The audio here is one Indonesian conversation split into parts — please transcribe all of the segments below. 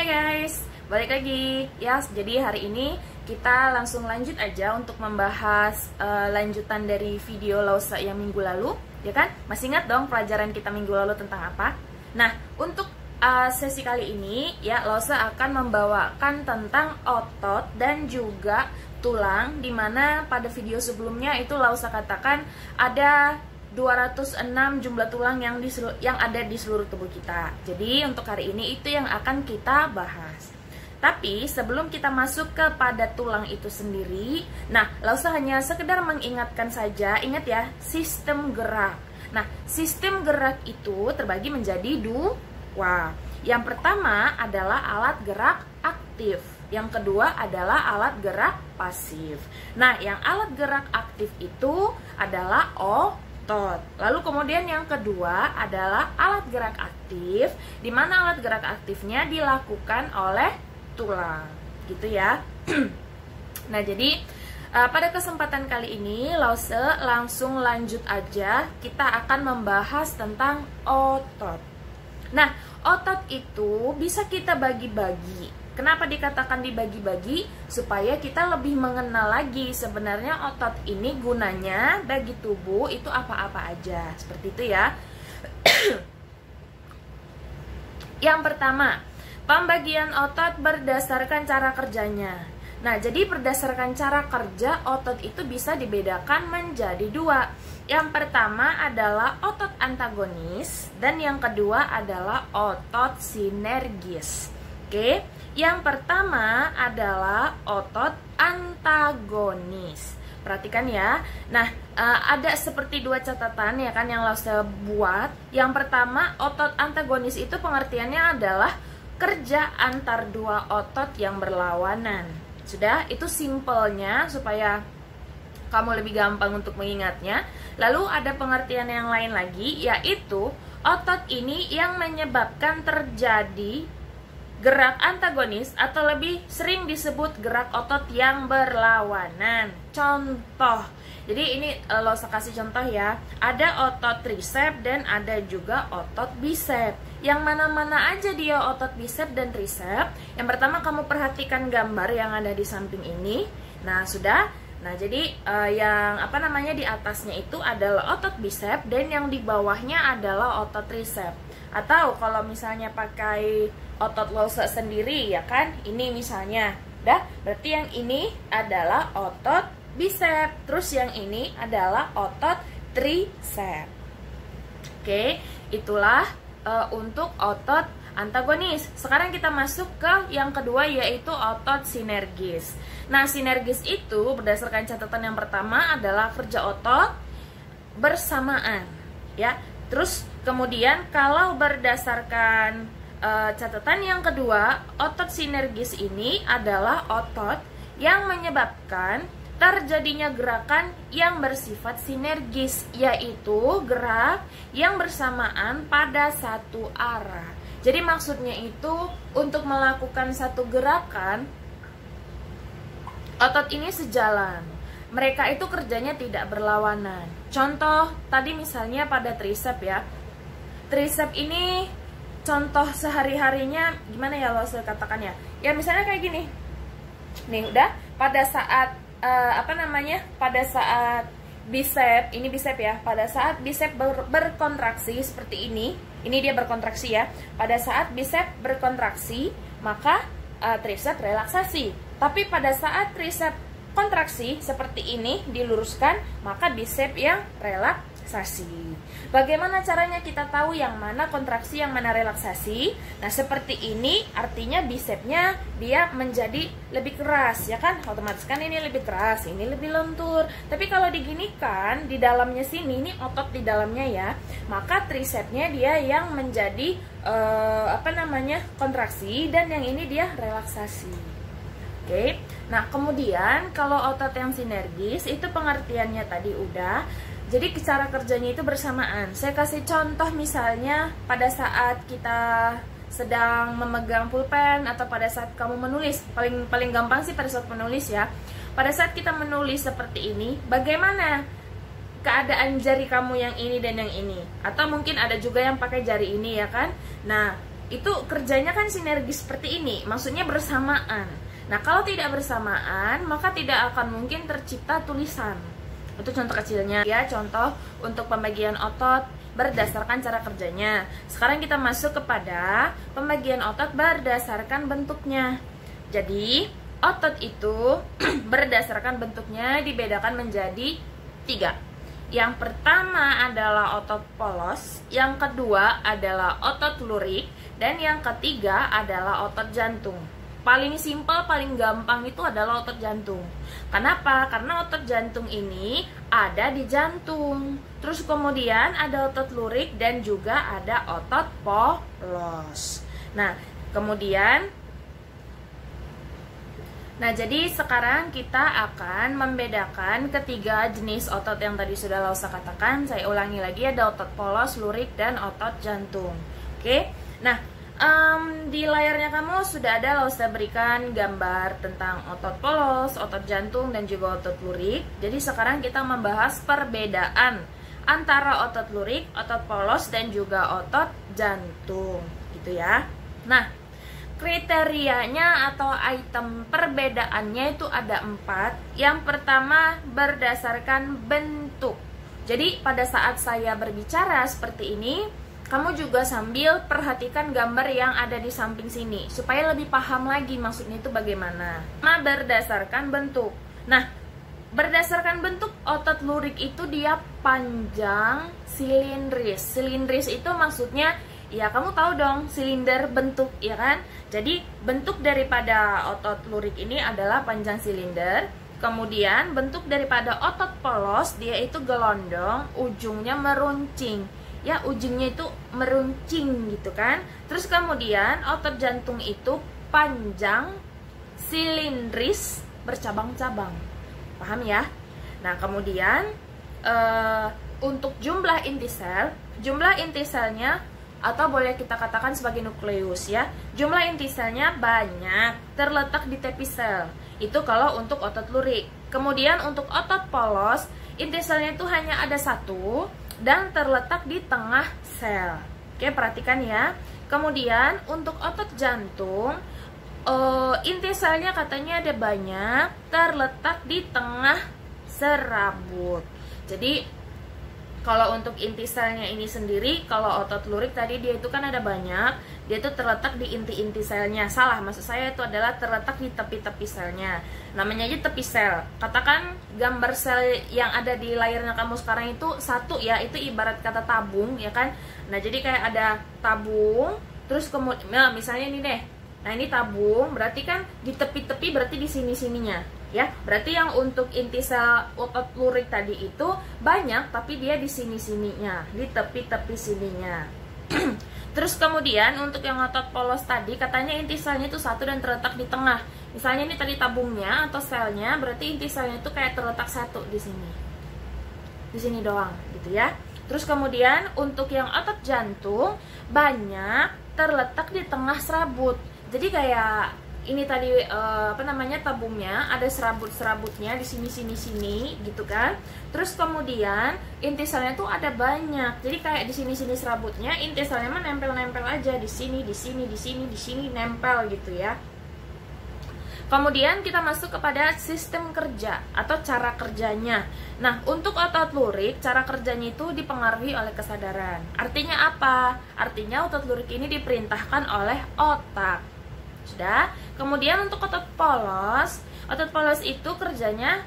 Hai guys, balik lagi ya. Jadi hari ini kita langsung lanjut aja untuk membahas lanjutan dari video Lausa yang minggu lalu, ya kan? Masih ingat dong pelajaran kita minggu lalu tentang apa? Nah, untuk sesi kali ini ya, Lausa akan membawakan tentang otot dan juga tulang, dimana pada video sebelumnya itu Lausa katakan ada 206 jumlah tulang yang ada di seluruh tubuh kita. Jadi untuk hari ini itu yang akan kita bahas. Tapi sebelum kita masuk kepada tulang itu sendiri, nah Lausa hanya sekedar mengingatkan saja, ingat ya, sistem gerak. Nah, sistem gerak itu terbagi menjadi dua. Yang pertama adalah alat gerak aktif. Yang kedua adalah alat gerak pasif. Nah, yang alat gerak aktif itu adalah otot. Lalu kemudian yang kedua adalah alat gerak aktif, di mana alat gerak aktifnya dilakukan oleh tulang, gitu ya. Nah, jadi pada kesempatan kali ini Lausa langsung lanjut aja, kita akan membahas tentang otot. Nah, otot itu bisa kita bagi-bagi. Kenapa dikatakan dibagi-bagi? Supaya kita lebih mengenal lagi sebenarnya otot ini gunanya bagi tubuh itu apa-apa aja. Seperti itu ya. Yang pertama, pembagian otot berdasarkan cara kerjanya. Nah, jadi berdasarkan cara kerja otot itu bisa dibedakan menjadi dua. Yang pertama adalah otot antagonis dan yang kedua adalah otot sinergis. Oke, yang pertama adalah otot antagonis. Perhatikan ya. Nah, ada seperti dua catatan ya kan yang Lausa buat. Yang pertama, otot antagonis itu pengertiannya adalah kerja antar dua otot yang berlawanan. Sudah, itu simpelnya supaya kamu lebih gampang untuk mengingatnya. Lalu ada pengertian yang lain lagi, yaitu otot ini yang menyebabkan terjadi gerak antagonis atau lebih sering disebut gerak otot yang berlawanan. Contoh, jadi ini Lausa kasih contoh ya. Ada otot tricep dan ada juga otot bicep. Yang mana-mana aja dia otot bicep dan tricep? Yang pertama kamu perhatikan gambar yang ada di samping ini. Nah, sudah. Nah, jadi yang di atasnya itu adalah otot bicep dan yang di bawahnya adalah otot tricep. Atau kalau misalnya pakai otot Lausa sendiri ya kan, ini misalnya, berarti yang ini adalah otot bicep, terus yang ini adalah otot tricep. Oke, itulah untuk otot antagonis. Sekarang kita masuk ke yang kedua, yaitu otot sinergis. Nah, sinergis itu berdasarkan catatan yang pertama adalah kerja otot bersamaan, ya. Terus kemudian kalau berdasarkan catatan yang kedua, otot sinergis ini adalah otot yang menyebabkan terjadinya gerakan yang bersifat sinergis, yaitu gerak yang bersamaan pada satu arah. Jadi maksudnya itu untuk melakukan satu gerakan, otot ini sejalan. Mereka itu kerjanya tidak berlawanan. Contoh tadi misalnya pada tricep ya. Tricep ini contoh sehari-harinya gimana ya Lausa katakannya? Ya misalnya kayak gini. Nih udah pada saat pada saat bicep, ini bicep ya. Pada saat bicep berkontraksi seperti ini dia berkontraksi ya. Pada saat bicep berkontraksi, maka tricep relaksasi. Tapi pada saat tricep kontraksi seperti ini diluruskan, maka bicep yang relaksasi. Bagaimana caranya kita tahu yang mana kontraksi, yang mana relaksasi? Nah, seperti ini artinya bicepnya dia menjadi lebih keras, ya kan? Otomatis kan ini lebih keras, ini lebih lentur. Tapi kalau diginikan di dalamnya sini, ini otot di dalamnya ya, maka tricepnya dia yang menjadi kontraksi dan yang ini dia relaksasi. Oke. Nah, kemudian kalau otot yang sinergis itu pengertiannya tadi udah. Jadi cara kerjanya itu bersamaan. Saya kasih contoh misalnya pada saat kita sedang memegang pulpen atau pada saat kamu menulis. Paling gampang sih pada saat menulis ya. Pada saat kita menulis seperti ini, bagaimana keadaan jari kamu yang ini dan yang ini? Atau mungkin ada juga yang pakai jari ini ya kan? Nah, itu kerjanya kan sinergis seperti ini, maksudnya bersamaan. Nah, kalau tidak bersamaan, maka tidak akan mungkin tercipta tulisan. Itu contoh kecilnya ya, contoh untuk pembagian otot berdasarkan cara kerjanya. Sekarang kita masuk kepada pembagian otot berdasarkan bentuknya. Jadi, otot itu berdasarkan bentuknya dibedakan menjadi 3. Yang pertama adalah otot polos, yang kedua adalah otot lurik, dan yang ketiga adalah otot jantung. Paling simpel, paling gampang itu adalah otot jantung. Kenapa? Karena otot jantung ini ada di jantung. Terus kemudian ada otot lurik dan juga ada otot polos. Nah, kemudian jadi sekarang kita akan membedakan ketiga jenis otot yang tadi sudah Lausa katakan. Saya ulangi lagi, ada otot polos, lurik, dan otot jantung. Oke, nah di layarnya kamu sudah ada Lausa berikan gambar tentang otot polos, otot jantung, dan juga otot lurik. Jadi sekarang kita membahas perbedaan antara otot lurik, otot polos, dan juga otot jantung, gitu ya. Nah, kriterianya atau item perbedaannya itu ada 4. Yang pertama berdasarkan bentuk. Jadi pada saat saya berbicara seperti ini, kamu juga sambil perhatikan gambar yang ada di samping sini supaya lebih paham lagi maksudnya itu bagaimana. Nah, berdasarkan bentuk. Nah, berdasarkan bentuk otot lurik itu dia panjang silindris. Silindris itu maksudnya ya kamu tahu dong, silinder bentuk, ya kan? Jadi bentuk daripada otot lurik ini adalah panjang silinder. Kemudian bentuk daripada otot polos dia itu gelondong, ujungnya meruncing. Ya, ujungnya itu meruncing gitu kan. Terus kemudian otot jantung itu panjang silindris bercabang-cabang. Paham ya? Nah, kemudian untuk jumlah inti selnya atau boleh kita katakan sebagai nukleus ya. Jumlah inti selnya banyak, terletak di tepi sel. Itu kalau untuk otot lurik. Kemudian untuk otot polos, inti selnya itu hanya ada 1 dan terletak di tengah sel. Oke, perhatikan ya. Kemudian untuk otot jantung, inti selnya katanya ada banyak, terletak di tengah serabut. Jadi kalau untuk inti selnya ini sendiri, kalau otot lurik tadi dia itu kan ada banyak, dia itu terletak di inti-inti selnya. Salah, maksud saya itu adalah terletak di tepi-tepi selnya. Namanya aja tepi sel. Katakan gambar sel yang ada di layarnya kamu sekarang itu 1 ya, itu ibarat kata tabung ya kan. Nah, jadi kayak ada tabung, terus kemudian nah, misalnya ini deh. Nah, ini tabung, berarti kan di tepi-tepi berarti di sini-sininya. Ya, berarti yang untuk inti sel otot lurik tadi itu banyak, tapi dia di sini-sininya, di tepi-tepi sininya. Terus kemudian untuk yang otot polos tadi, katanya inti selnya itu 1 dan terletak di tengah. Misalnya ini tadi tabungnya atau selnya, berarti inti selnya itu kayak terletak 1 di sini. Di sini doang, gitu ya. Terus kemudian untuk yang otot jantung, banyak terletak di tengah serabut. Jadi kayak ini tadi tabungnya ada serabut-serabutnya di sini gitu kan. Terus kemudian inti selnya tuh ada banyak. Jadi kayak di sini serabutnya, inti selnya mah nempel-nempel aja di sini nempel gitu ya. Kemudian kita masuk kepada sistem kerja atau cara kerjanya. Nah, untuk otot lurik, cara kerjanya itu dipengaruhi oleh kesadaran. Artinya apa? Artinya otot lurik ini diperintahkan oleh otak. Sudah. Kemudian untuk otot polos itu kerjanya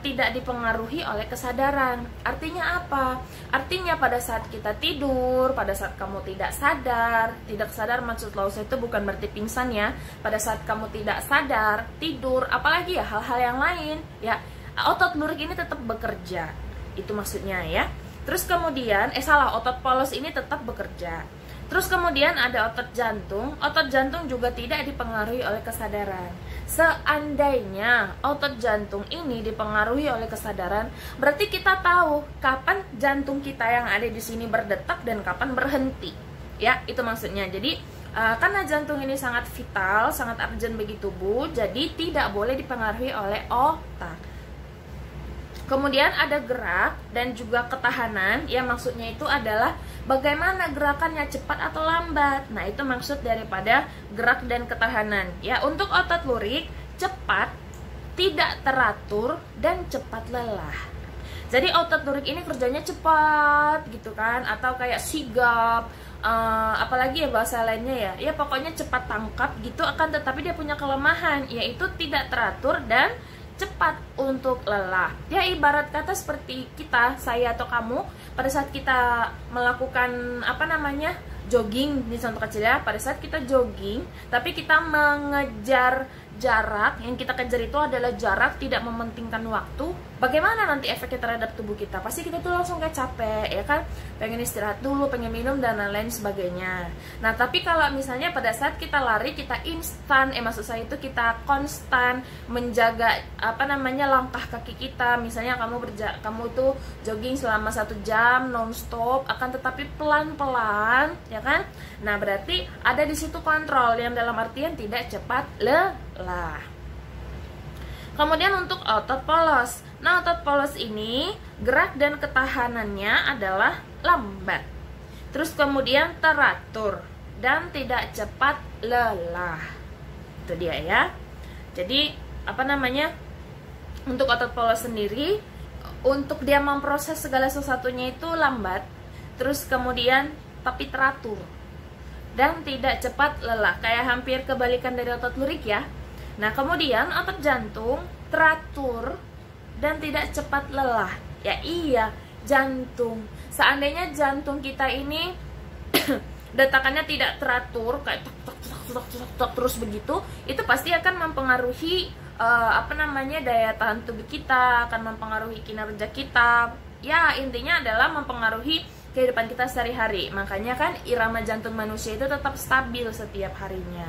tidak dipengaruhi oleh kesadaran. Artinya apa? Artinya pada saat kita tidur, pada saat kamu tidak sadar maksud Lausa itu bukan berarti pingsan ya. Pada saat kamu tidak sadar, tidur, apalagi ya hal-hal yang lain, ya otot lurik ini tetap bekerja. Itu maksudnya ya. Terus kemudian otot polos ini tetap bekerja. Terus kemudian ada otot jantung juga tidak dipengaruhi oleh kesadaran. Seandainya otot jantung ini dipengaruhi oleh kesadaran, berarti kita tahu kapan jantung kita yang ada di sini berdetak dan kapan berhenti. Ya, itu maksudnya. Jadi karena jantung ini sangat vital, sangat urgent bagi tubuh, jadi tidak boleh dipengaruhi oleh otak. Kemudian ada gerak dan juga ketahanan, ya maksudnya itu adalah bagaimana gerakannya cepat atau lambat. Nah, itu maksud daripada gerak dan ketahanan. Ya, untuk otot lurik, cepat, tidak teratur, dan cepat lelah. Jadi otot lurik ini kerjanya cepat gitu kan, atau kayak sigap, apalagi ya bahasa lainnya ya pokoknya cepat tangkap gitu, akan tetapi dia punya kelemahan, yaitu tidak teratur dan cepat untuk lelah. Ya ibarat kata seperti kita, saya atau kamu pada saat kita melakukan jogging, ini contoh kecil ya. Pada saat kita jogging tapi kita mengejar jarak, yang kita kejar itu adalah jarak, tidak mementingkan waktu, bagaimana nanti efeknya terhadap tubuh kita? Pasti kita tuh langsung kayak capek, ya kan? Pengen istirahat dulu, pengen minum, dan lain-lain sebagainya. Nah, tapi kalau misalnya pada saat kita lari, kita instan, maksud saya itu kita konstan menjaga langkah kaki kita. Misalnya kamu tuh jogging selama 1 jam non-stop, akan tetapi pelan-pelan, ya kan? Nah, berarti ada di situ kontrol, yang dalam artian tidak cepat lelah. Kemudian untuk otot polos. Nah, otot polos ini gerak dan ketahanannya untuk lambat. Terus kemudian teratur dan tidak cepat lelah. Itu dia ya. Jadi untuk otot polos sendiri, untuk dia memproses segala sesuatunya itu lambat. Terus kemudian tapi teratur dan tidak cepat lelah, kayak hampir kebalikan dari otot lurik ya. Nah, kemudian otot jantung teratur dan tidak cepat lelah. Ya iya, jantung. Seandainya jantung kita ini detakannya tidak teratur, kayak tok terus begitu, itu pasti akan mempengaruhi daya tahan tubuh kita, akan mempengaruhi kinerja kita. Ya, intinya adalah mempengaruhi kehidupan kita sehari-hari. Makanya kan irama jantung manusia itu tetap stabil setiap harinya.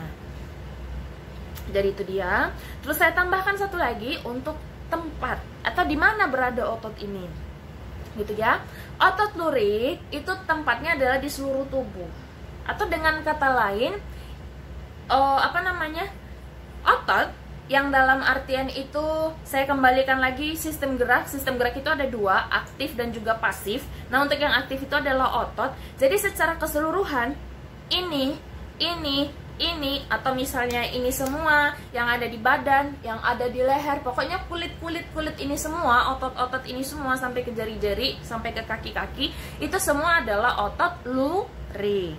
Jadi itu dia. Terus saya tambahkan satu lagi untuk tempat atau di mana berada otot ini, gitu ya. Otot lurik itu tempatnya adalah di seluruh tubuh, atau dengan kata lain otot yang dalam artian itu, saya kembalikan lagi sistem gerak. Sistem gerak itu ada 2, aktif dan juga pasif. Nah, untuk yang aktif itu adalah otot. Jadi secara keseluruhan ini, atau misalnya ini semua yang ada di badan, yang ada di leher, pokoknya kulit ini semua, otot-otot ini semua sampai ke jari-jari, sampai ke kaki-kaki, itu semua adalah otot lurik.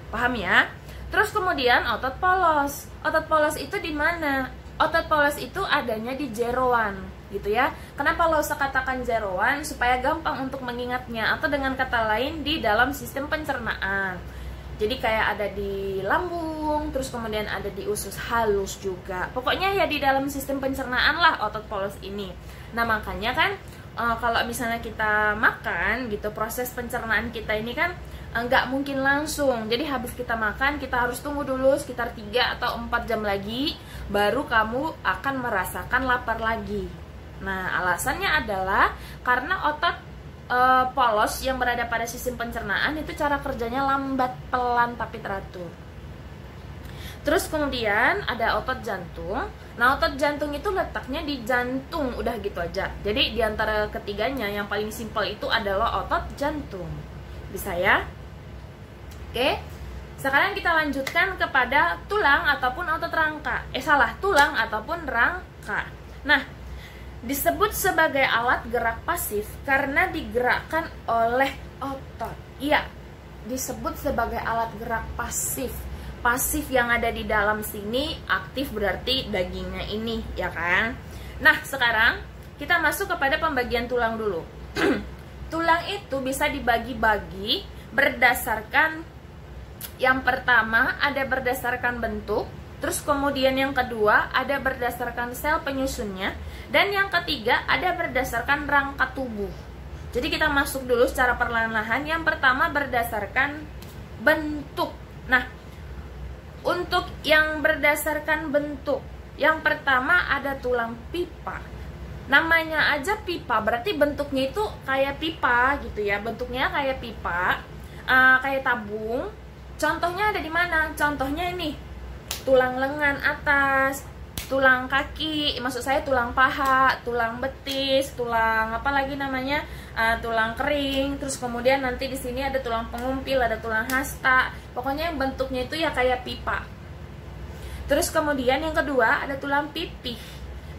Paham ya? Terus kemudian otot polos. Otot polos itu di mana? Otot polos itu adanya di jeroan, gitu ya. Kenapa lo usah katakan jeroan? Supaya gampang untuk mengingatnya, atau dengan kata lain di dalam sistem pencernaan. Jadi kayak ada di lambung, terus kemudian ada di usus halus juga. Pokoknya ya di dalam sistem pencernaan lah otot polos ini. Nah, makanya kan kalau misalnya kita makan gitu, proses pencernaan kita ini kan nggak mungkin langsung. Jadi habis kita makan, kita harus tunggu dulu sekitar 3 atau 4 jam lagi, baru kamu akan merasakan lapar lagi. Nah, alasannya adalah karena otot polos yang berada pada sistem pencernaan itu cara kerjanya lambat, pelan tapi teratur. Terus kemudian ada otot jantung. Nah, otot jantung itu letaknya di jantung, udah gitu aja. Jadi di antara ketiganya yang paling simpel itu adalah otot jantung. Bisa ya? Oke. Sekarang kita lanjutkan kepada tulang ataupun otot rangka. Tulang ataupun rangka. Nah, disebut sebagai alat gerak pasif karena digerakkan oleh otot. Iya, disebut sebagai alat gerak pasif. Pasif yang ada di dalam sini, aktif berarti dagingnya ini, ya kan? Nah, sekarang kita masuk kepada pembagian tulang dulu. Tulang itu bisa dibagi-bagi berdasarkan, yang pertama ada berdasarkan bentuk, terus kemudian yang kedua ada berdasarkan sel penyusunnya, dan yang ketiga ada berdasarkan rangka tubuh. Jadi kita masuk dulu secara perlahan-lahan. Yang pertama berdasarkan bentuk. Nah, untuk yang berdasarkan bentuk, yang pertama ada tulang pipa. Namanya aja pipa, berarti bentuknya itu kayak pipa gitu ya. Bentuknya kayak pipa, kayak tabung. Contohnya ada di mana? Contohnya ini, tulang lengan atas, tulang kaki, maksud saya tulang paha, tulang betis, tulang apa lagi namanya, tulang kering. Terus kemudian nanti di sini ada tulang pengumpil, ada tulang hasta. Pokoknya yang bentuknya itu ya kayak pipa. Terus kemudian yang kedua ada tulang pipih.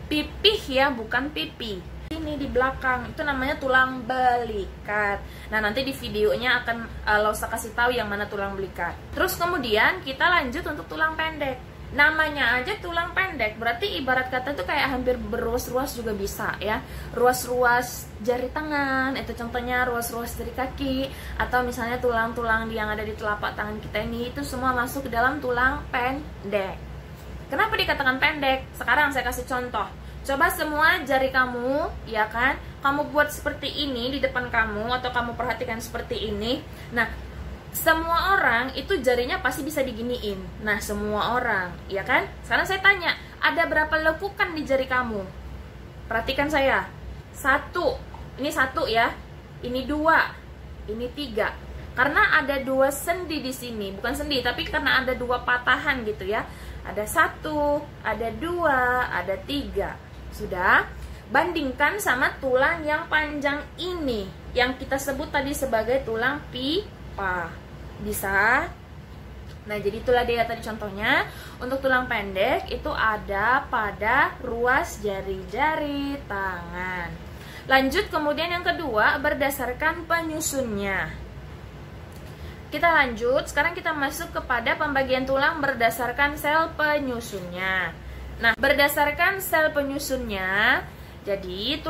Pipih ya, bukan pipi. Ini di belakang itu namanya tulang belikat. Nah, nanti di videonya akan Lausa kasih tahu yang mana tulang belikat. Terus kemudian kita lanjut untuk tulang pendek. Namanya aja tulang pendek, berarti ibarat kata itu kayak hampir berruas-ruas juga bisa ya. Ruas-ruas jari tangan, itu contohnya ruas-ruas jari kaki, atau misalnya tulang-tulang yang ada di telapak tangan kita ini, itu semua masuk ke dalam tulang pendek. Kenapa dikatakan pendek? Sekarang saya kasih contoh. Coba semua jari kamu, ya kan? Kamu buat seperti ini di depan kamu, atau kamu perhatikan seperti ini. Nah, semua orang itu jarinya pasti bisa diginiin. Nah, semua orang, ya kan? Sekarang saya tanya, ada berapa lekukan di jari kamu? Perhatikan saya. 1, ini 1 ya. Ini 2, ini 3. Karena ada 2 sendi di sini, bukan sendi, tapi karena ada 2 patahan gitu ya. Ada 1, ada 2, ada 3. Sudah, bandingkan sama tulang yang panjang ini, yang kita sebut tadi sebagai tulang pipa. Bisa? Nah, jadi itulah dia tadi contohnya. Untuk tulang pendek itu ada pada ruas jari-jari tangan. Lanjut kemudian yang kedua, berdasarkan penyusunnya. Kita lanjut, sekarang kita masuk kepada pembagian tulang berdasarkan sel penyusunnya. Nah, berdasarkan sel penyusunnya, jadi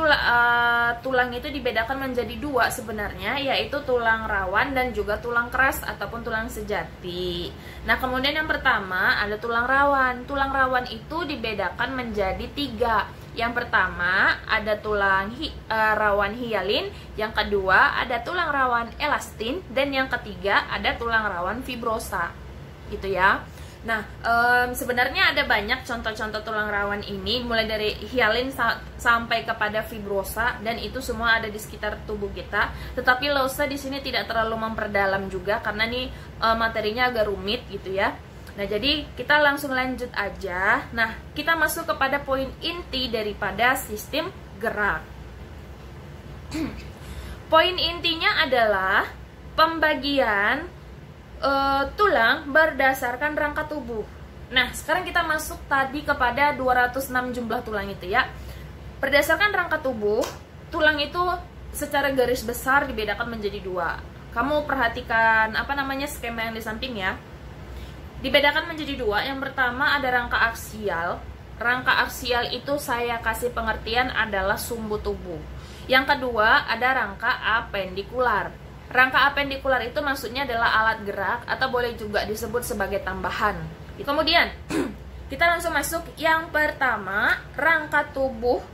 tulang itu dibedakan menjadi 2 sebenarnya, yaitu tulang rawan dan juga tulang keras ataupun tulang sejati. Nah, kemudian yang pertama ada tulang rawan. Tulang rawan itu dibedakan menjadi 3. Yang pertama ada tulang rawan hialin, yang kedua ada tulang rawan elastin, dan yang ketiga ada tulang rawan fibrosa. Gitu ya. Nah, sebenarnya ada banyak contoh-contoh tulang rawan ini, mulai dari hialin sampai kepada fibrosa, dan itu semua ada di sekitar tubuh kita. Tetapi Lausa di sini tidak terlalu memperdalam juga karena ini materinya agak rumit gitu ya. Nah, jadi kita langsung lanjut aja. Nah, kita masuk kepada poin inti daripada sistem gerak. Poin intinya adalah pembagian tulang berdasarkan rangka tubuh. Nah, sekarang kita masuk tadi kepada 206 jumlah tulang itu ya. Berdasarkan rangka tubuh, tulang itu secara garis besar dibedakan menjadi 2. Kamu perhatikan apa namanya skema yang di samping ya. Dibedakan menjadi 2. Yang pertama ada rangka aksial. Rangka aksial itu saya kasih pengertian adalah sumbu tubuh. Yang kedua ada rangka apendikular. Rangka apendikular itu maksudnya adalah alat gerak atau boleh juga disebut sebagai tambahan. Kemudian kita langsung masuk yang pertama, rangka tubuh.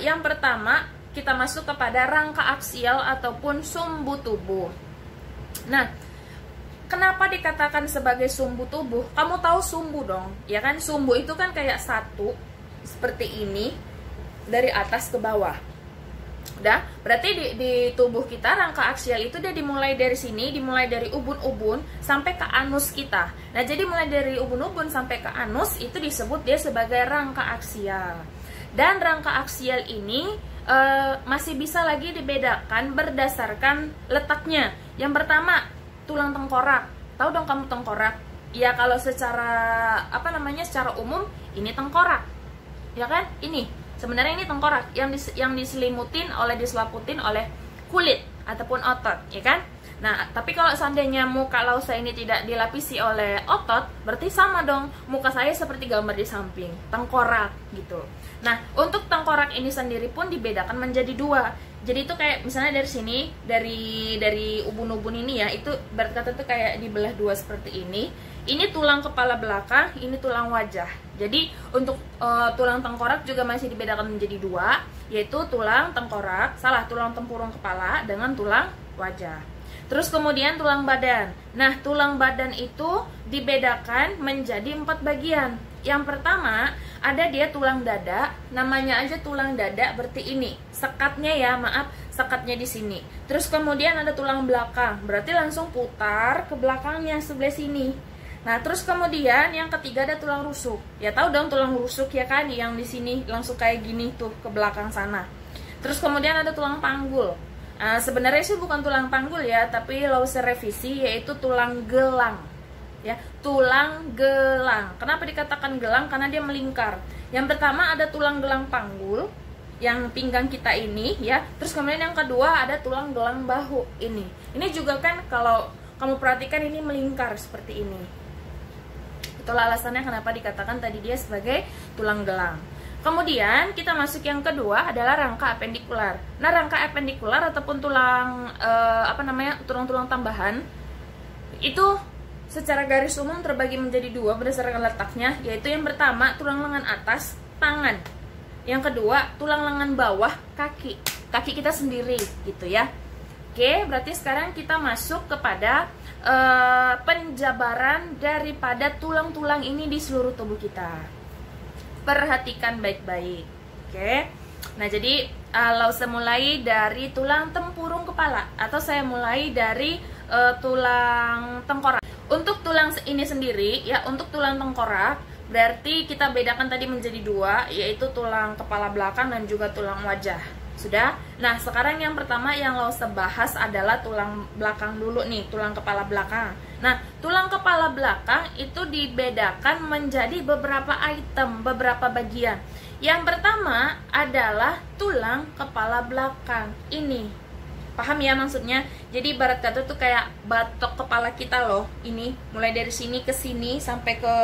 Yang pertama kita masuk kepada rangka aksial ataupun sumbu tubuh. Nah, kenapa dikatakan sebagai sumbu tubuh? Kamu tahu sumbu dong, ya kan? Sumbu itu kan kayak satu seperti ini dari atas ke bawah. Udah, berarti di tubuh kita rangka aksial itu dia dimulai dari sini, dimulai dari ubun-ubun sampai ke anus kita. Nah, jadi mulai dari ubun-ubun sampai ke anus itu disebut dia sebagai rangka aksial. Dan rangka aksial ini masih bisa lagi dibedakan berdasarkan letaknya. Yang pertama, tulang tengkorak. Tahu dong kamu tengkorak? Ya, kalau secara secara umum ini tengkorak. Ya kan? Ini sebenarnya ini tengkorak yang diselimutin diselaputin oleh kulit ataupun otot, ya kan? Nah, tapi kalau seandainya muka Lausa ini tidak dilapisi oleh otot, berarti sama dong, muka saya seperti gambar di samping, tengkorak gitu. Nah, untuk tengkorak ini sendiri pun dibedakan menjadi 2. Jadi itu kayak misalnya dari sini, dari ubun-ubun ini ya, itu berarti itu kayak dibelah 2 seperti ini. Ini tulang kepala belakang, ini tulang wajah. Jadi untuk tulang tengkorak juga masih dibedakan menjadi 2, yaitu tulang tempurung kepala dengan tulang wajah. Terus kemudian tulang badan. Nah, tulang badan itu dibedakan menjadi 4 bagian. Yang pertama ada dia tulang dada, namanya aja tulang dada, berarti ini sekatnya ya, sekatnya di sini. Terus kemudian ada tulang belakang, berarti langsung putar ke belakangnya sebelah sini. Nah, terus kemudian yang ketiga ada tulang rusuk. Ya tahu dong tulang rusuk ya kan, yang di sini langsung kayak gini tuh ke belakang sana. Terus kemudian ada tulang panggul. Sebenarnya sih bukan tulang panggul ya, tapi Lause revisi yaitu tulang gelang. Ya, tulang gelang. Kenapa dikatakan gelang? Karena dia melingkar. Yang pertama ada tulang gelang panggul yang pinggang kita ini ya. Terus kemudian yang kedua ada tulang gelang bahu ini. Ini juga kan kalau kamu perhatikan ini melingkar seperti ini. Itulah alasannya kenapa dikatakan tadi dia sebagai tulang gelang. Kemudian kita masuk yang kedua adalah rangka apendikular. Nah, rangka apendikular ataupun tulang tulang-tulang tambahan itu secara garis umum terbagi menjadi dua berdasarkan letaknya, yaitu yang pertama tulang lengan atas tangan, yang kedua tulang lengan bawah kaki kita sendiri gitu ya. Oke, berarti sekarang kita masuk kepada penjabaran daripada tulang-tulang ini di seluruh tubuh kita. Perhatikan baik-baik. Oke. Nah, jadi Lause mulai dari tulang tempurung kepala, atau saya mulai dari tulang tengkorak. Untuk tulang ini sendiri ya, untuk tulang tengkorak berarti kita bedakan tadi menjadi dua, yaitu tulang kepala belakang dan juga tulang wajah. Sudah? Nah, sekarang yang pertama yang Lause bahas adalah tulang belakang dulu nih, tulang kepala belakang. Nah, tulang kepala belakang itu dibedakan menjadi beberapa item, beberapa bagian. Yang pertama adalah tulang kepala belakang. Ini. Paham ya maksudnya? Jadi ibarat kata tuh kayak batok kepala kita loh. Ini, mulai dari sini ke sini sampai ke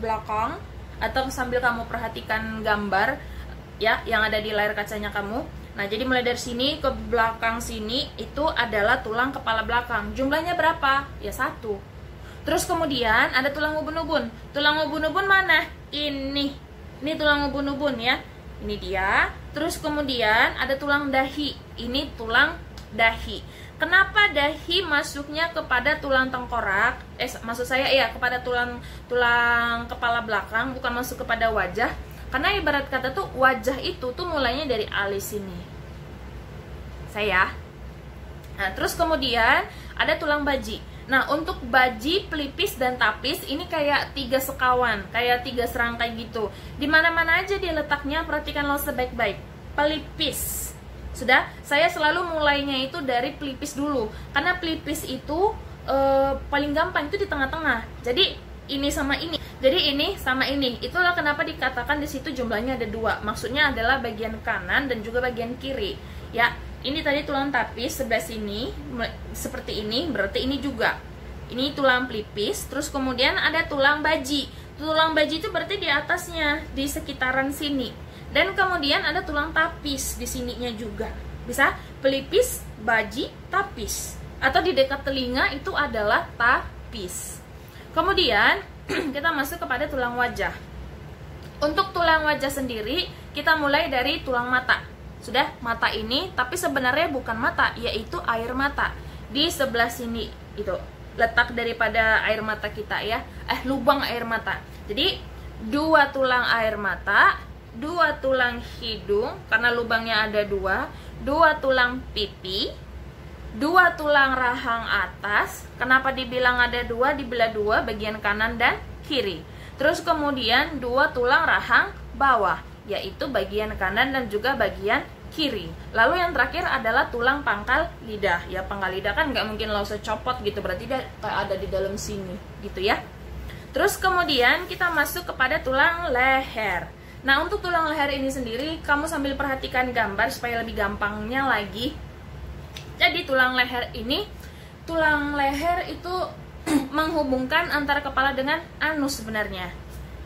belakang, atau sambil kamu perhatikan gambar ya yang ada di layar kacanya kamu. Nah, jadi mulai dari sini ke belakang sini itu adalah tulang kepala belakang. Jumlahnya berapa? Ya 1. Terus kemudian ada tulang ubun-ubun. Tulang ubun-ubun mana? Ini tulang ubun-ubun ya. Ini dia. Terus kemudian ada tulang dahi. Ini tulang dahi. Kenapa dahi masuknya kepada tulang tengkorak? Maksud saya ya kepada tulang kepala belakang, bukan masuk kepada wajah. Karena ibarat kata tuh wajah itu tuh mulainya dari alis ini. Nah, terus kemudian ada tulang baji. Nah, untuk baji, pelipis, dan tapis ini kayak 3 sekawan, kayak 3 serangkai gitu. Di mana-mana aja dia letaknya, perhatikan Lause baik-baik. Pelipis. Sudah, saya selalu mulainya itu dari pelipis dulu. Karena pelipis itu paling gampang, itu di tengah-tengah. Jadi ini sama ini. Jadi ini sama ini. Itulah kenapa dikatakan di situ jumlahnya ada 2. Maksudnya adalah bagian kanan dan juga bagian kiri. Ya, ini tadi tulang tapis sebelah sini seperti ini, berarti ini juga. Ini tulang pelipis, terus kemudian ada tulang baji. Tulang baji itu berarti di atasnya, di sekitaran sini. Dan kemudian ada tulang tapis di sininya juga. Bisa pelipis, baji, tapis. Atau di dekat telinga itu adalah tapis. Kemudian kita masuk kepada tulang wajah. Untuk tulang wajah sendiri, kita mulai dari tulang mata. Sudah, mata ini, tapi sebenarnya bukan mata, yaitu air mata. Di sebelah sini, itu letak daripada air mata kita ya. Lubang air mata. Jadi, 2 tulang air mata, 2 tulang hidung, karena lubangnya ada 2, 2 tulang pipi, 2 tulang rahang atas. Kenapa dibilang ada 2? Dibelah 2, bagian kanan dan kiri. Terus kemudian 2 tulang rahang bawah, yaitu bagian kanan dan juga bagian kiri. Lalu yang terakhir adalah tulang pangkal lidah. Ya, pangkal lidah kan nggak mungkin Lause copot gitu, berarti dia kayak ada di dalam sini gitu ya. Terus kemudian kita masuk kepada tulang leher. Nah, untuk tulang leher ini sendiri kamu sambil perhatikan gambar supaya lebih gampangnya lagi. Jadi tulang leher itu menghubungkan antara kepala dengan anus sebenarnya.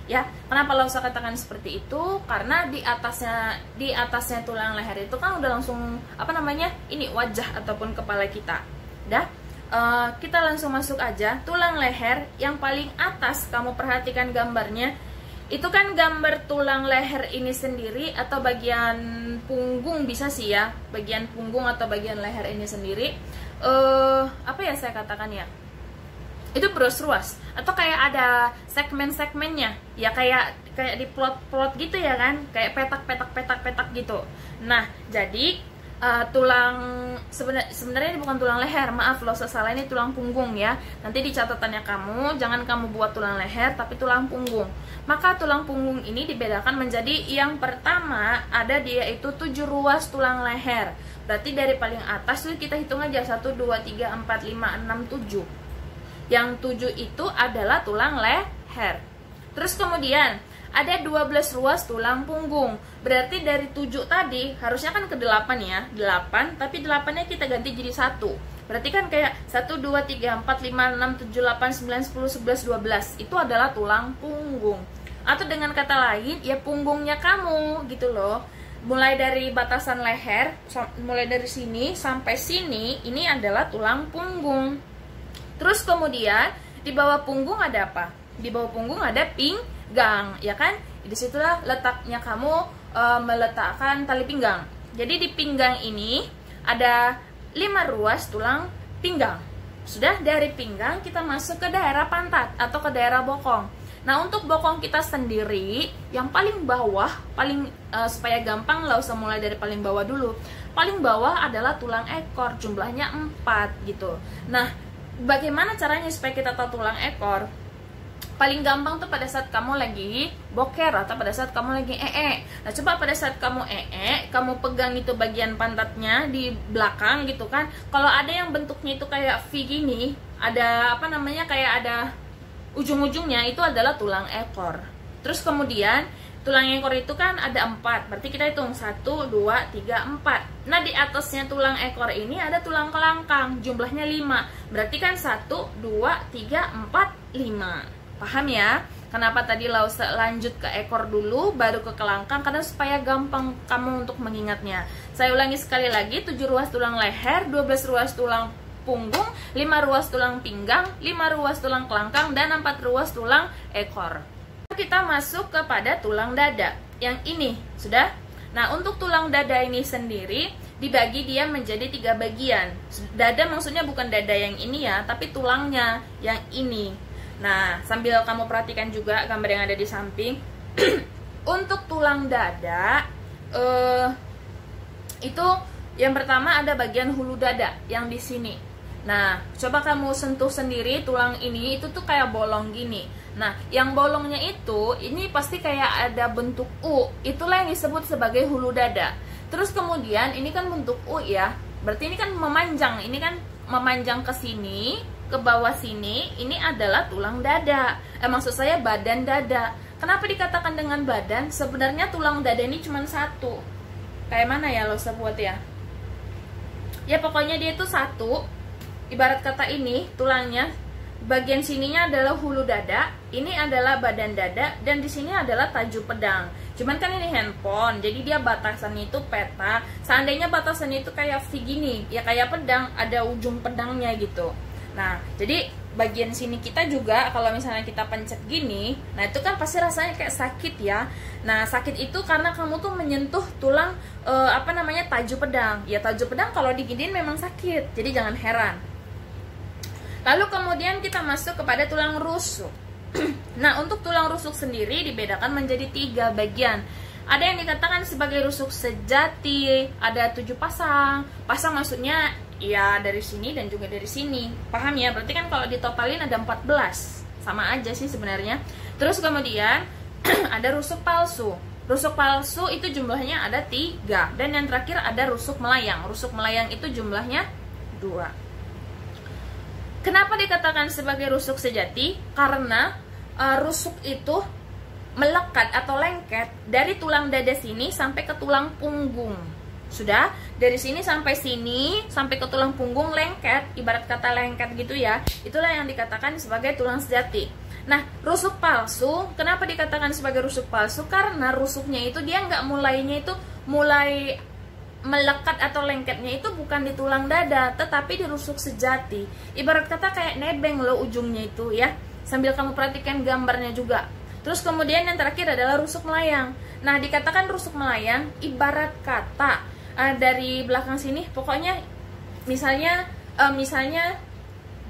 Ya, kenapa Lause katakan seperti itu? Karena di atasnya tulang leher itu kan udah langsung ini wajah ataupun kepala kita. Kita langsung masuk aja. Tulang leher yang paling atas, kamu perhatikan gambarnya. Itu kan gambar tulang leher ini sendiri atau bagian punggung bisa sih ya, bagian punggung atau bagian leher ini sendiri. Apa ya saya katakan ya? Itu ruas-ruas atau kayak ada segmen-segmennya ya, kayak di plot-plot gitu ya kan, kayak petak gitu. Nah, jadi sebenarnya ini bukan tulang leher, maaf loh, salah, ini tulang punggung ya. Nanti di catatannya kamu jangan kamu buat tulang leher tapi tulang punggung. Maka tulang punggung ini dibedakan menjadi yang pertama ada dia itu 7 ruas tulang leher. Berarti dari paling atas tuh kita hitung aja 1 2 3 4 5 6 7. Yang 7 itu adalah tulang leher. Terus kemudian ada 12 ruas tulang punggung. Berarti dari 7 tadi harusnya kan ke 8 ya, 8, tapi 8-nya kita ganti jadi 1. Berarti kan kayak 1 2 3 4 5 6 7 8 9 10 11 12. Itu adalah tulang punggung. Atau dengan kata lain, ya punggungnya kamu gitu loh. Mulai dari batasan leher, mulai dari sini sampai sini, ini adalah tulang punggung. Terus kemudian di bawah punggung ada apa? Di bawah punggung ada pinggang, ya kan? Disitulah letaknya kamu meletakkan tali pinggang. Jadi di pinggang ini ada 5 ruas tulang pinggang. Sudah dari pinggang kita masuk ke daerah pantat atau ke daerah bokong. Nah untuk bokong kita sendiri yang paling bawah, supaya gampang lah, usah mulai dari paling bawah dulu. Paling bawah adalah tulang ekor, jumlahnya 4 gitu. Nah bagaimana caranya supaya kita tahu tulang ekor? Paling gampang tuh pada saat kamu lagi boker atau pada saat kamu lagi Nah coba pada saat kamu kamu pegang itu bagian pantatnya di belakang gitu kan. Kalau ada yang bentuknya itu kayak V gini, ada apa namanya, kayak ada ujung-ujungnya, itu adalah tulang ekor. Terus kemudian tulang ekor itu kan ada 4, berarti kita hitung 1 2 3 4. Nah di atasnya tulang ekor ini ada tulang kelangkang, jumlahnya 5. Berarti kan 1 2 3 4 5. Paham ya? Kenapa tadi lanjut ke ekor dulu baru ke kelangkang? Karena supaya gampang kamu untuk mengingatnya. Saya ulangi sekali lagi, 7 ruas tulang leher, 12 ruas tulang punggung, 5 ruas tulang pinggang, 5 ruas tulang kelangkang, dan 4 ruas tulang ekor. Kita masuk kepada tulang dada. Yang ini, sudah? Nah, untuk tulang dada ini sendiri dibagi dia menjadi 3 bagian. Dada maksudnya bukan dada yang ini ya, tapi tulangnya yang ini. Nah, sambil kamu perhatikan juga gambar yang ada di samping. Untuk tulang dada, itu yang pertama ada bagian hulu dada yang di sini. Nah, coba kamu sentuh sendiri tulang ini, itu tuh kayak bolong gini. Nah, yang bolongnya itu, ini pasti kayak ada bentuk U. Itulah yang disebut sebagai hulu dada. Terus kemudian, ini kan bentuk U ya. Berarti ini kan memanjang. Ini kan memanjang ke sini, ke bawah sini. Ini adalah tulang dada. Maksud saya badan dada. Kenapa dikatakan dengan badan? Sebenarnya tulang dada ini cuma satu. Kayak mana ya lo sebut ya? Ya pokoknya dia itu satu. Ibarat kata ini tulangnya, bagian sininya adalah hulu dada, ini adalah badan dada, dan di sini adalah tajuk pedang. Cuman kan ini handphone, jadi dia batasannya itu peta. Seandainya batasannya itu kayak V gini, ya kayak pedang, ada ujung pedangnya gitu. Nah, jadi bagian sini kita juga kalau misalnya kita pencet gini, nah itu kan pasti rasanya kayak sakit ya. Nah, sakit itu karena kamu tuh menyentuh tulang tajuk pedang. Ya tajuk pedang kalau diginiin memang sakit, jadi jangan heran. Lalu kemudian kita masuk kepada tulang rusuk. Nah, untuk tulang rusuk sendiri dibedakan menjadi 3 bagian. Ada yang dikatakan sebagai rusuk sejati, ada 7 pasang. Pasang maksudnya ya dari sini dan juga dari sini. Paham ya? Berarti kan kalau ditotalin ada 14. Sama aja sih sebenarnya. Terus kemudian ada rusuk palsu. Rusuk palsu itu jumlahnya ada 3. Dan yang terakhir ada rusuk melayang. Rusuk melayang itu jumlahnya 2. Kenapa dikatakan sebagai rusuk sejati? Karena rusuk itu melekat atau lengket dari tulang dada sini sampai ke tulang punggung. Sudah? Dari sini sampai sini, sampai ke tulang punggung lengket, ibarat kata lengket gitu ya. Itulah yang dikatakan sebagai tulang sejati. Nah, rusuk palsu, kenapa dikatakan sebagai rusuk palsu? Karena rusuknya itu dia nggak mulai melekat atau lengketnya itu bukan di tulang dada, tetapi di rusuk sejati. Ibarat kata kayak nebeng loh ujungnya itu ya. Sambil kamu perhatikan gambarnya juga. Terus kemudian yang terakhir adalah rusuk melayang. Nah, dikatakan rusuk melayang ibarat kata dari belakang sini, pokoknya misalnya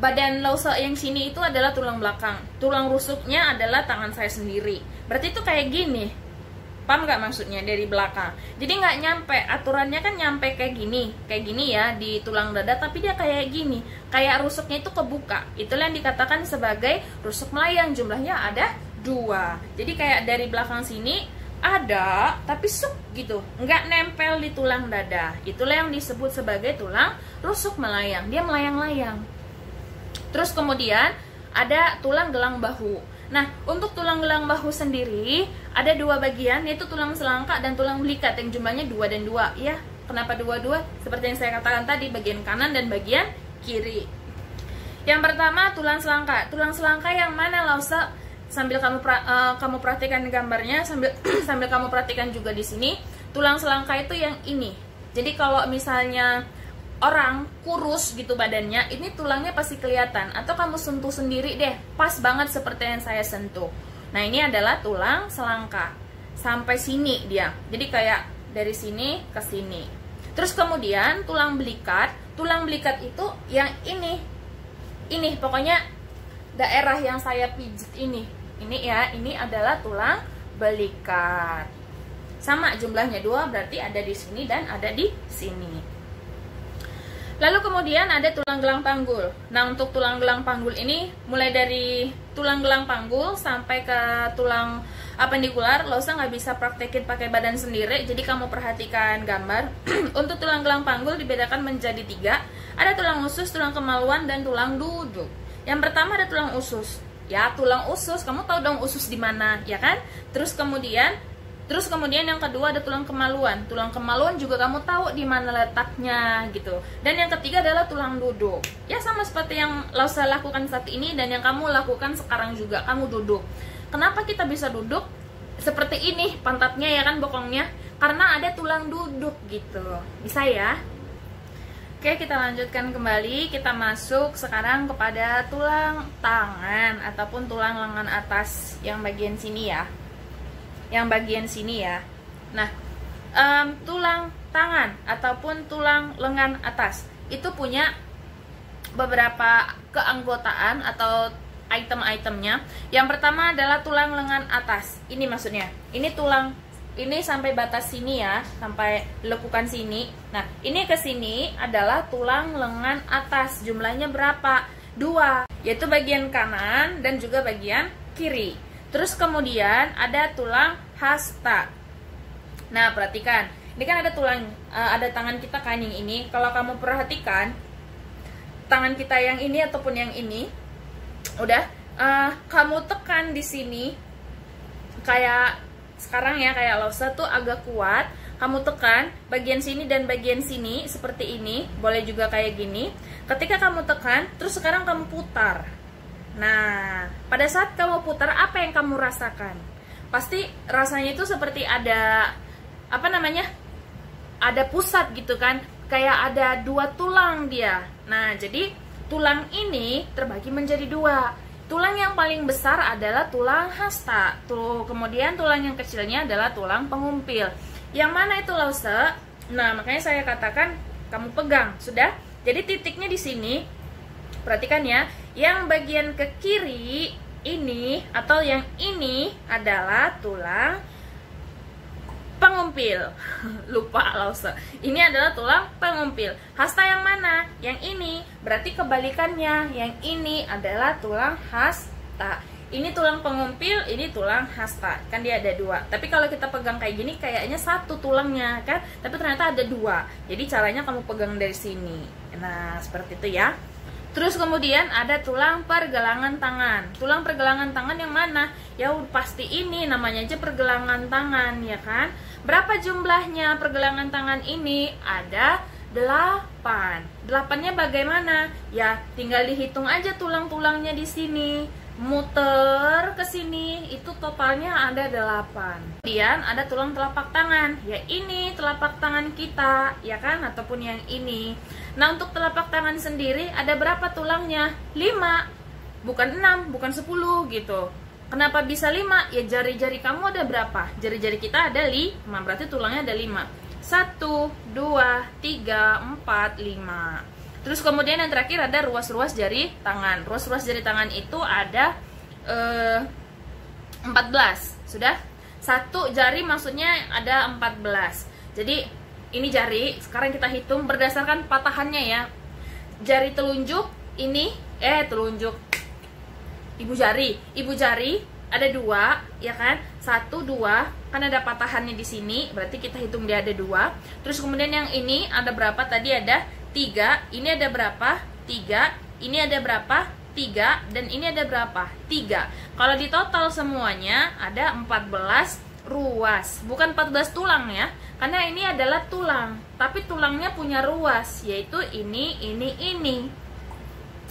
badan loso yang sini itu adalah tulang belakang. Tulang rusuknya adalah tangan saya sendiri. Berarti itu kayak gini. Paham nggak maksudnya? Dari belakang. Jadi nggak nyampe, aturannya kan nyampe kayak gini ya di tulang dada, tapi dia kayak gini, kayak rusuknya itu kebuka. Itulah yang dikatakan sebagai rusuk melayang. Jumlahnya ada 2. Jadi kayak dari belakang sini ada, tapi gitu, nggak nempel di tulang dada. Itulah yang disebut sebagai tulang rusuk melayang. Dia melayang-layang. Terus kemudian ada tulang gelang bahu. Nah, untuk tulang gelang bahu sendiri ada 2 bagian, yaitu tulang selangka dan tulang belikat yang jumlahnya 2 dan 2 ya. Kenapa 2-2? Seperti yang saya katakan tadi, bagian kanan dan bagian kiri. Yang pertama tulang selangka. Tulang selangka yang mana, Lausa? Sambil kamu perhatikan gambarnya, sambil kamu perhatikan juga di sini. Tulang selangka itu yang ini. Jadi kalau misalnya orang kurus gitu badannya, ini tulangnya pasti kelihatan. Atau kamu sentuh sendiri deh, pas banget seperti yang saya sentuh. Nah, ini adalah tulang selangka. Sampai sini dia. Jadi kayak dari sini ke sini. Terus kemudian tulang belikat. Tulang belikat itu yang ini. Ini pokoknya daerah yang saya pijit ini. Ini ya, ini adalah tulang belikat. Sama jumlahnya 2, berarti ada di sini dan ada di sini. Lalu kemudian ada tulang gelang panggul. Nah, untuk tulang gelang panggul ini mulai dari tulang gelang panggul sampai ke tulang apendikular, Lausa nggak bisa praktekin pakai badan sendiri. Jadi kamu perhatikan gambar. Untuk tulang gelang panggul dibedakan menjadi 3. Ada tulang usus, tulang kemaluan, dan tulang duduk. Yang pertama ada tulang usus. Ya, tulang usus, kamu tahu dong usus di mana, ya kan? Terus kemudian yang kedua ada tulang kemaluan. Tulang kemaluan juga kamu tahu di mana letaknya gitu. Dan yang ketiga adalah tulang duduk. Ya, sama seperti yang Lausa lakukan saat ini dan yang kamu lakukan sekarang juga, kamu duduk. Kenapa kita bisa duduk seperti ini pantatnya ya kan, bokongnya? Karena ada tulang duduk gitu. Bisa ya? Oke, kita lanjutkan kembali. Kita masuk sekarang kepada tulang tangan ataupun tulang lengan atas yang bagian sini ya. Yang bagian sini ya. Nah, tulang tangan ataupun tulang lengan atas itu punya beberapa keanggotaan atau item-itemnya. Yang pertama adalah tulang lengan atas. Ini maksudnya. Ini tulang ini sampai batas sini ya, sampai lekukan sini. Nah, ini ke sini adalah tulang lengan atas. Jumlahnya berapa? 2, yaitu bagian kanan dan juga bagian kiri. Terus kemudian ada tulang hasta. Nah, perhatikan. Ini kan ada tulang, ada tangan kita kan yang ini. Kalau kamu perhatikan, tangan kita yang ini ataupun yang ini, udah, kamu tekan di sini, kayak sekarang ya, kayak Lausa tuh agak kuat. Kamu tekan bagian sini dan bagian sini seperti ini. Boleh juga kayak gini. Ketika kamu tekan, terus sekarang kamu putar. Nah, pada saat kamu putar, apa yang kamu rasakan? Pasti rasanya itu seperti ada, apa namanya, ada pusat gitu kan, kayak ada 2 tulang dia. Nah, jadi tulang ini terbagi menjadi 2. Tulang yang paling besar adalah tulang hasta. Kemudian tulang yang kecilnya adalah tulang pengumpil. Yang mana itu, Lausa? Nah, makanya saya katakan kamu pegang, sudah. Jadi titiknya di sini. Perhatikan ya, yang bagian ke kiri ini atau yang ini adalah tulang pengumpil. Lupa Lausa. Ini adalah tulang pengumpil. Hasta yang mana? Yang ini. Berarti kebalikannya. Yang ini adalah tulang hasta. Ini tulang pengumpil, ini tulang hasta. Kan dia ada 2. Tapi kalau kita pegang kayak gini, kayaknya 1 tulangnya kan. Tapi ternyata ada 2. Jadi caranya kamu pegang dari sini. Nah, seperti itu ya. Terus kemudian ada tulang pergelangan tangan. Tulang pergelangan tangan yang mana? Ya pasti ini, namanya aja pergelangan tangan ya kan. Berapa jumlahnya pergelangan tangan ini? Ada 8. 8-nya bagaimana? Ya tinggal dihitung aja tulang-tulangnya di sini. Muter ke sini, itu totalnya ada 8. Kemudian ada tulang telapak tangan. Ya ini telapak tangan kita, ya kan, ataupun yang ini. Nah, untuk telapak tangan sendiri ada berapa tulangnya? 5. Bukan 6, bukan 10 gitu. Kenapa bisa 5? Ya jari-jari kamu ada berapa? Jari-jari kita ada 5, berarti tulangnya ada 5. 1, 2, 3, 4, 5. Terus kemudian yang terakhir ada ruas-ruas jari tangan. Ruas-ruas jari tangan itu ada 14. Sudah? Satu jari maksudnya ada 14. Jadi ini jari, sekarang kita hitung berdasarkan patahannya ya. Jari telunjuk ini, telunjuk, ibu jari ada 2, ya kan? 1, 2, kan ada patahannya di sini, berarti kita hitung dia ada 2. Terus kemudian yang ini ada berapa? Tadi ada 3, ini ada berapa? 3, ini ada berapa? 3, dan ini ada berapa? 3. Kalau di total semuanya ada 14 ruas, bukan 14 tulang ya, karena ini adalah tulang, tapi tulangnya punya ruas, yaitu ini.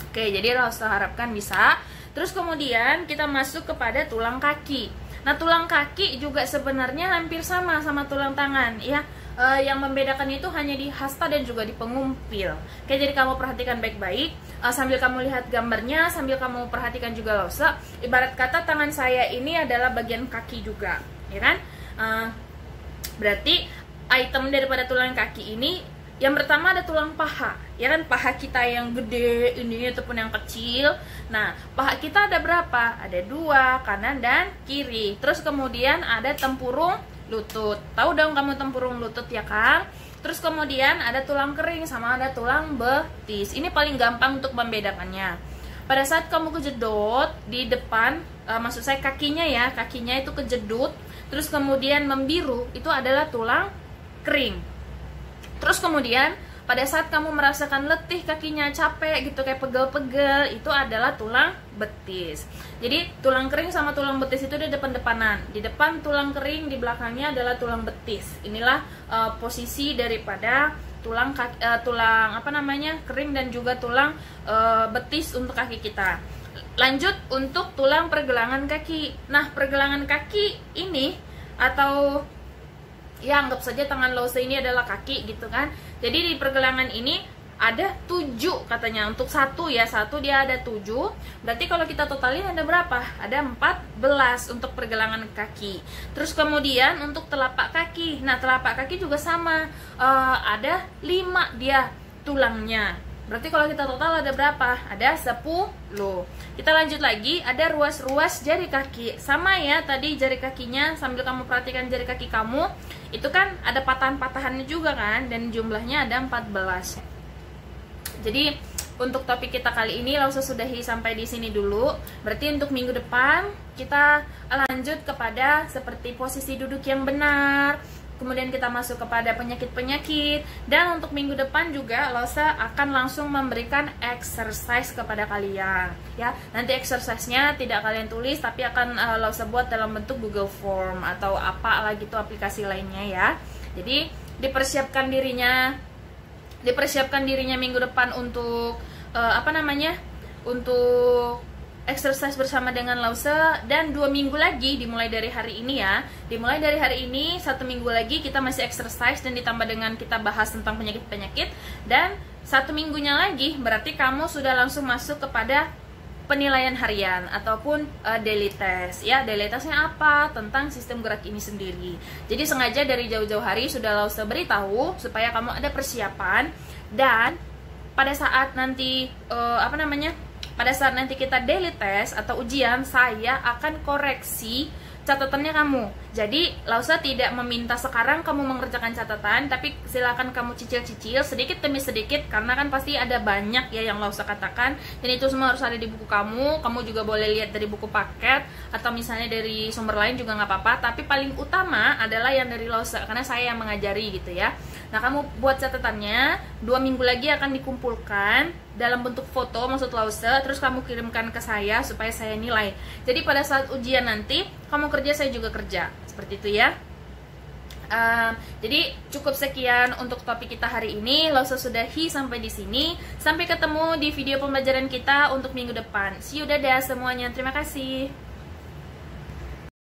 Oke, jadi Rosa harapkan bisa. Terus kemudian kita masuk kepada tulang kaki. Nah, tulang kaki juga sebenarnya hampir sama tulang tangan ya. Yang membedakan itu hanya di hasta dan juga di pengumpil. Oke, jadi kamu perhatikan baik-baik, sambil kamu lihat gambarnya, sambil kamu perhatikan juga Rosa. Ibarat kata tangan saya ini adalah bagian kaki juga, ya kan? Berarti item daripada tulang kaki ini, yang pertama ada tulang paha, ya kan, paha kita yang gede ini ataupun yang kecil. Nah, paha kita ada berapa? Ada 2, kanan dan kiri. Terus kemudian ada tempurung lutut. Tahu dong kamu tempurung lutut ya kan? Terus kemudian ada tulang kering sama ada tulang betis. Ini paling gampang untuk membedakannya. Pada saat kamu kejedot di depan, maksud saya kakinya ya, kakinya itu kejedut, terus kemudian membiru, itu adalah tulang kering. Terus kemudian pada saat kamu merasakan letih kakinya, capek gitu kayak pegel-pegel, itu adalah tulang betis. Jadi tulang kering sama tulang betis itu di depan-depanan. Di depan tulang kering, di belakangnya adalah tulang betis. Inilah posisi daripada tulang kering dan juga tulang betis untuk kaki kita. Lanjut untuk tulang pergelangan kaki. Nah, pergelangan kaki ini atau ya anggap saja tangan Lause ini adalah kaki gitu kan. Jadi di pergelangan ini ada 7 katanya, untuk satu ya, satu dia ada 7. Berarti kalau kita totalin ada berapa? Ada 14 untuk pergelangan kaki. Terus kemudian untuk telapak kaki. Nah, telapak kaki juga sama, ada 5 dia tulangnya. Berarti kalau kita total ada berapa? Ada 10. Kita lanjut lagi, ada ruas-ruas jari kaki. Sama ya, tadi jari kakinya, sambil kamu perhatikan jari kaki kamu, itu kan ada patahan-patahannya juga kan, dan jumlahnya ada 14. Jadi untuk topik kita kali ini Lausa sudahi sampai di sini dulu. Berarti untuk minggu depan kita lanjut kepada seperti posisi duduk yang benar. Kemudian kita masuk kepada penyakit-penyakit. Dan untuk minggu depan juga Lausa akan langsung memberikan exercise kepada kalian ya. Nanti exercise-nya tidak kalian tulis, tapi akan Lausa buat dalam bentuk Google Form atau apa lagi tuh aplikasi lainnya ya. Jadi dipersiapkan dirinya minggu depan untuk untuk exercise bersama dengan Lausa. Dan 2 minggu lagi dimulai dari hari ini ya. Dimulai dari hari ini 1 minggu lagi kita masih exercise dan ditambah dengan kita bahas tentang penyakit-penyakit. Dan 1 minggunya lagi berarti kamu sudah langsung masuk kepada penilaian harian ataupun daily test ya. Daily testnya apa? Tentang sistem gerak ini sendiri. Jadi sengaja dari jauh-jauh hari sudah Lausa beritahu supaya kamu ada persiapan. Dan pada saat nanti pada saat nanti kita daily test atau ujian, saya akan koreksi catatannya kamu. Jadi Lausa tidak meminta sekarang kamu mengerjakan catatan, tapi silakan kamu cicil-cicil sedikit demi sedikit, karena kan pasti ada banyak ya yang Lausa katakan, dan itu semua harus ada di buku kamu. Kamu juga boleh lihat dari buku paket atau misalnya dari sumber lain juga nggak apa-apa, tapi paling utama adalah yang dari Lausa karena saya yang mengajari gitu ya. Nah, kamu buat catatannya, 2 minggu lagi akan dikumpulkan dalam bentuk foto maksud Lausa, terus kamu kirimkan ke saya supaya saya nilai. Jadi pada saat ujian nanti kamu kerja, saya juga kerja, seperti itu ya. Jadi cukup sekian untuk topik kita hari ini. Lausa sudahi sampai di sini. Sampai ketemu di video pembelajaran kita untuk minggu depan. See you, dadah semuanya. Terima kasih.